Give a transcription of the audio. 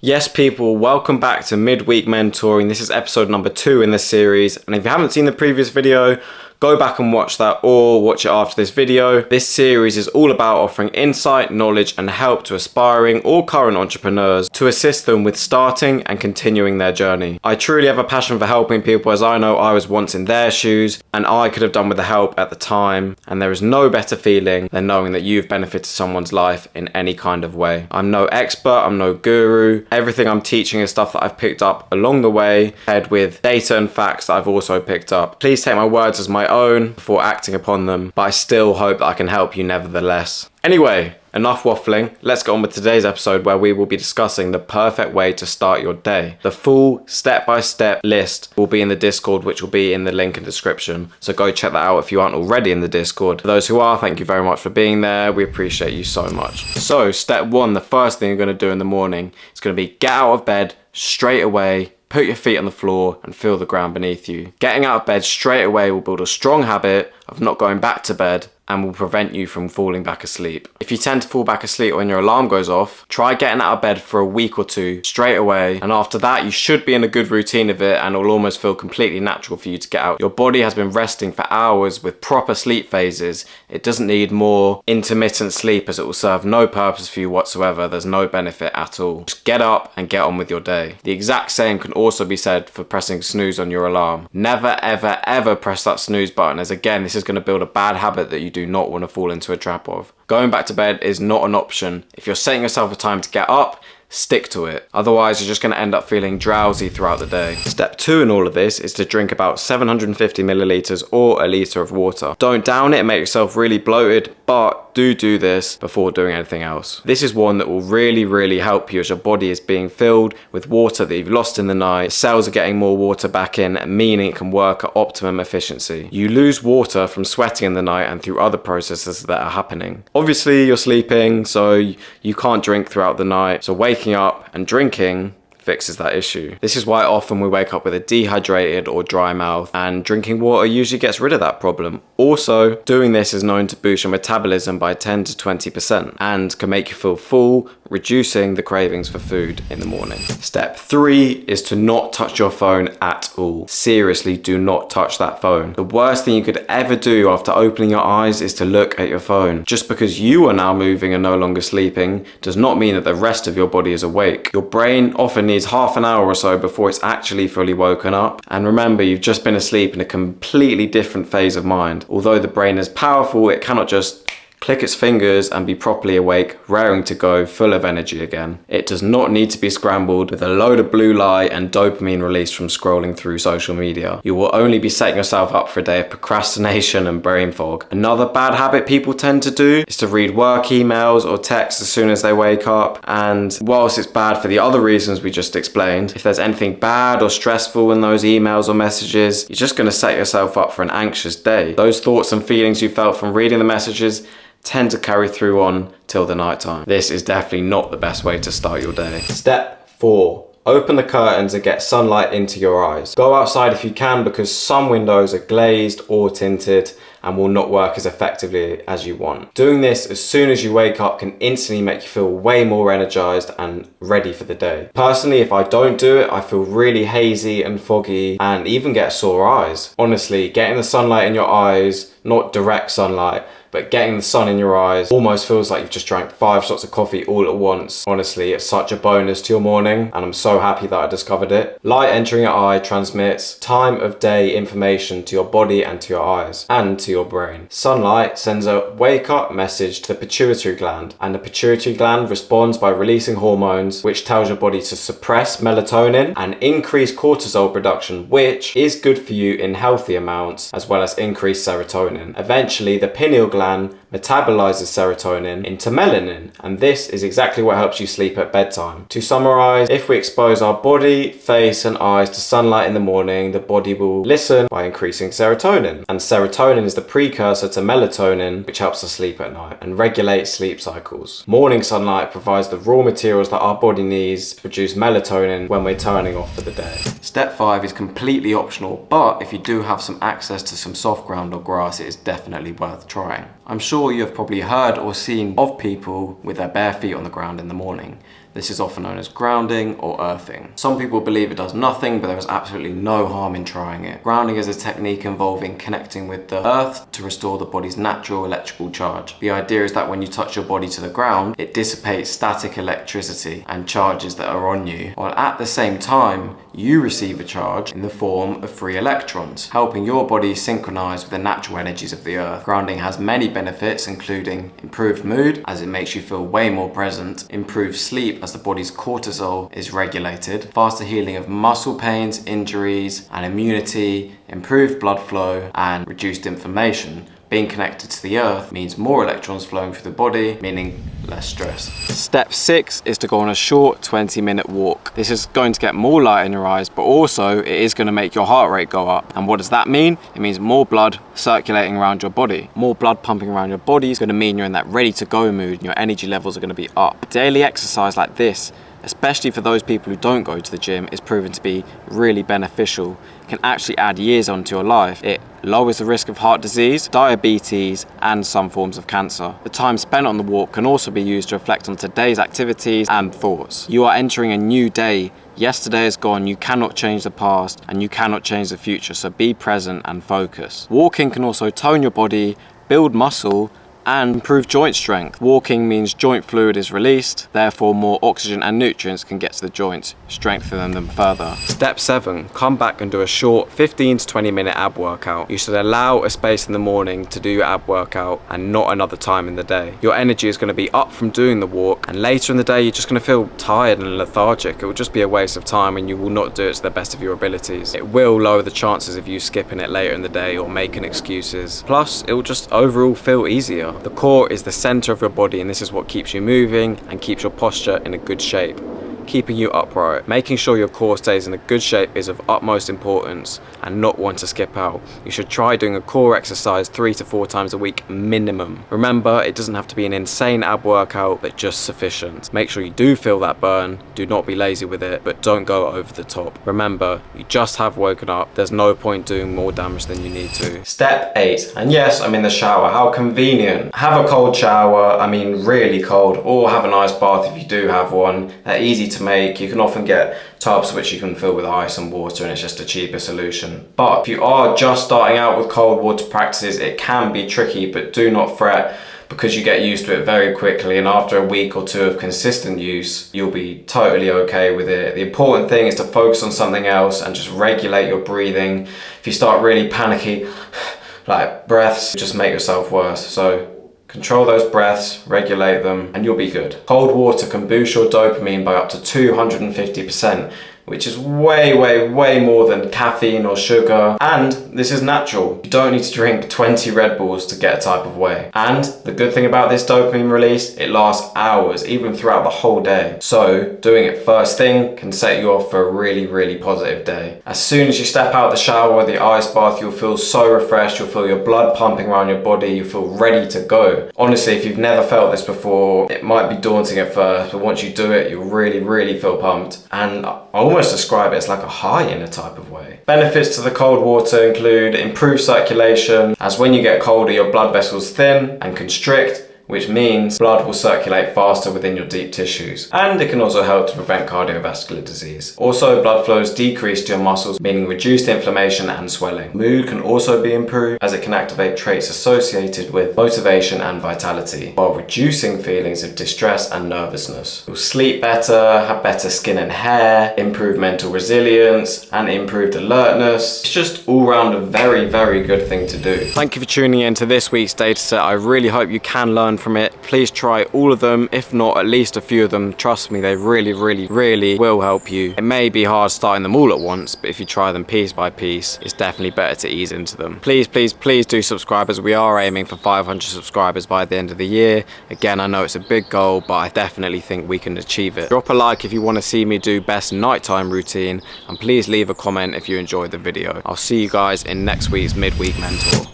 Yes, people, welcome back to Midweek Mentoring. This is episode number 2 in this series. And if you haven't seen the previous video, go back and watch that or watch it after this video. This series is all about offering insight, knowledge, and help to aspiring or current entrepreneurs to assist them with starting and continuing their journey. I truly have a passion for helping people, as I know I was once in their shoes and I could have done with the help at the time. And there is no better feeling than knowing that you've benefited someone's life in any kind of way. I'm no expert, I'm no guru. Everything I'm teaching is stuff that I've picked up along the way, paired with data and facts that I've also picked up. Please take my words as my own before acting upon them, but I still hope that I can help you nevertheless. Anyway, enough waffling. Let's get on with today's episode, where we will be discussing the perfect way to start your day. The full step-by-step list will be in the Discord, which will be in the link in the description. So go check that out if you aren't already in the Discord. For those who are, thank you very much for being there. We appreciate you so much. So step 1, the first thing you're going to do in the morning is going to be get out of bed straight away. Put your feet on the floor and feel the ground beneath you. Getting out of bed straight away will build a strong habit of not going back to bed and will prevent you from falling back asleep. If you tend to fall back asleep when your alarm goes off, try getting out of bed for a week or 2 straight away, and after that you should be in a good routine of it and it will almost feel completely natural for you to get out. Your body has been resting for hours with proper sleep phases. It doesn't need more intermittent sleep, as it will serve no purpose for you whatsoever. There's no benefit at all. Just get up and get on with your day. The exact same can also be said for pressing snooze on your alarm. Never ever ever press that snooze button, as again this is going to build a bad habit that you do not want to fall into a trap of. Going back to bed is not an option. If you're setting yourself a time to get up, stick to it. Otherwise, you're just going to end up feeling drowsy throughout the day. Step 2 in all of this is to drink about 750 milliliters or a liter of water. Don't down it and make yourself really bloated, but do this before doing anything else. This is one that will really help you, as your body is being filled with water that you've lost in the night. Cells are getting more water back in, meaning it can work at optimum efficiency. You lose water from sweating in the night and through other processes that are happening. Obviously, you're sleeping, so you can't drink throughout the night. So waking up and drinking fixes that issue. This is why often we wake up with a dehydrated or dry mouth, and drinking water usually gets rid of that problem. Also, doing this is known to boost your metabolism by 10 to 20% and can make you feel full, reducing the cravings for food in the morning. Step 3 is to not touch your phone at all. Seriously, do not touch that phone. The worst thing you could ever do after opening your eyes is to look at your phone. Just because you are now moving and no longer sleeping does not mean that the rest of your body is awake. Your brain often needs half an hour or so before it's actually fully woken up. And remember, you've just been asleep in a completely different phase of mind. Although the brain is powerful, it cannot just click its fingers and be properly awake, raring to go, full of energy again. It does not need to be scrambled with a load of blue light and dopamine released from scrolling through social media. You will only be setting yourself up for a day of procrastination and brain fog. Another bad habit people tend to do is to read work emails or texts as soon as they wake up. And whilst it's bad for the other reasons we just explained, if there's anything bad or stressful in those emails or messages, you're just going to set yourself up for an anxious day. Those thoughts and feelings you felt from reading the messages tend to carry through on till the night time. This is definitely not the best way to start your day. Step 4. Open the curtains and get sunlight into your eyes. Go outside if you can, because some windows are glazed or tinted and will not work as effectively as you want. Doing this as soon as you wake up can instantly make you feel way more energized and ready for the day. Personally, if I don't do it, I feel really hazy and foggy and even get sore eyes. Honestly, getting the sunlight in your eyes, not direct sunlight, but getting the sun in your eyes almost feels like you've just drank 5 shots of coffee all at once. Honestly, it's such a bonus to your morning, and I'm so happy that I discovered it. Light entering your eye transmits time of day information to your body and to your eyes, and to your brain. Sunlight sends a wake up message to the pituitary gland, and the pituitary gland responds by releasing hormones, which tells your body to suppress melatonin and increase cortisol production, which is good for you in healthy amounts, as well as increase serotonin. Eventually, the pineal gland metabolizes serotonin into melanin, and this is exactly what helps you sleep at bedtime. To summarize, if we expose our body, face and eyes to sunlight in the morning, the body will listen by increasing serotonin, and serotonin is the precursor to melatonin, which helps us sleep at night and regulate sleep cycles. Morning sunlight provides the raw materials that our body needs to produce melatonin when we're turning off for the day. Step 5 is completely optional, but if you do have some access to some soft ground or grass, it is definitely worth trying. I'm sure you have probably heard or seen of people with their bare feet on the ground in the morning. This is often known as grounding or earthing. Some people believe it does nothing, but there is absolutely no harm in trying it. Grounding is a technique involving connecting with the earth to restore the body's natural electrical charge. The idea is that when you touch your body to the ground, it dissipates static electricity and charges that are on you, while at the same time, you receive a charge in the form of free electrons, helping your body synchronize with the natural energies of the earth. Grounding has many benefits, including improved mood, as it makes you feel way more present, improved sleep as the body's cortisol is regulated, faster healing of muscle pains, injuries, and immunity, improved blood flow, and reduced inflammation. Being connected to the earth means more electrons flowing through the body, meaning less stress. Step 6 is to go on a short 20-minute walk. This is going to get more light in your eyes, but also it is going to make your heart rate go up. And what does that mean? It means more blood circulating around your body. More blood pumping around your body is going to mean you're in that ready to go mood and your energy levels are going to be up. Daily exercise like this, especially for those people who don't go to the gym, is proven to be really beneficial. It can actually add years onto your life. It lowers the risk of heart disease, diabetes, and some forms of cancer. The time spent on the walk can also be used to reflect on today's activities and thoughts. You are entering a new day. Yesterday is gone, you cannot change the past, and you cannot change the future, so be present and focus. Walking can also tone your body, build muscle, and improve joint strength. Walking means joint fluid is released, therefore more oxygen and nutrients can get to the joints, strengthening them further. Step 7, come back and do a short 15 to 20 minute ab workout. You should allow a space in the morning to do your ab workout and not another time in the day. Your energy is going to be up from doing the walk, and later in the day you're just going to feel tired and lethargic. It will just be a waste of time and you will not do it to the best of your abilities. It will lower the chances of you skipping it later in the day or making excuses. Plus, it will just overall feel easier. The core is the center of your body, and this is what keeps you moving and keeps your posture in a good shape, keeping you upright. Making sure your core stays in a good shape is of utmost importance and not one to skip out. You should try doing a core exercise 3 to 4 times a week minimum. Remember, it doesn't have to be an insane ab workout, but just sufficient. Make sure you do feel that burn, do not be lazy with it, but don't go over the top. Remember, you just have woken up, there's no point doing more damage than you need to. Step 8, and yes, I'm in the shower, how convenient. Have a cold shower, I mean really cold, or have an ice bath if you do have one. They're easy to make. You can often get tubs which you can fill with ice and water, and it's just a cheaper solution. But if you are just starting out with cold water practices, it can be tricky, but do not fret, because you get used to it very quickly, and after a week or 2 of consistent use, you'll be totally okay with it. The important thing is to focus on something else and just regulate your breathing. If you start really panicky, like breaths, just make yourself worse. So control those breaths, regulate them, and you'll be good. Cold water can boost your dopamine by up to 250%, which is way more than caffeine or sugar. And this is natural. You don't need to drink 20 Red Bulls to get a type of way. And the good thing about this dopamine release, it lasts hours, even throughout the whole day. So doing it first thing can set you off for a really positive day. As soon as you step out the shower or the ice bath, you'll feel so refreshed, you'll feel your blood pumping around your body, you feel ready to go. Honestly, if you've never felt this before, it might be daunting at first, but once you do it, you'll really feel pumped. And I almost describe it as like a high in a type of way. Benefits to the cold water include improved circulation, as when you get colder your blood vessels thin and constrict, which means blood will circulate faster within your deep tissues. And it can also help to prevent cardiovascular disease. Also, blood flows decrease to your muscles, meaning reduced inflammation and swelling. Mood can also be improved, as it can activate traits associated with motivation and vitality, while reducing feelings of distress and nervousness. You'll sleep better, have better skin and hair, improve mental resilience, and improved alertness. It's just all round a very good thing to do. Thank you for tuning in to this week's data set. I really hope you can learn from it. Please try all of them, if not at least a few of them. Trust me, they really will help you. It may be hard starting them all at once, but if you try them piece by piece, it's definitely better to ease into them. Please do subscribe, as we are aiming for 500 subscribers by the end of the year. Again, I know it's a big goal, but I definitely think we can achieve it. Drop a like if you want to see me do best nighttime routine, and please leave a comment if you enjoyed the video. I'll see you guys in next week's Midweek Mentor.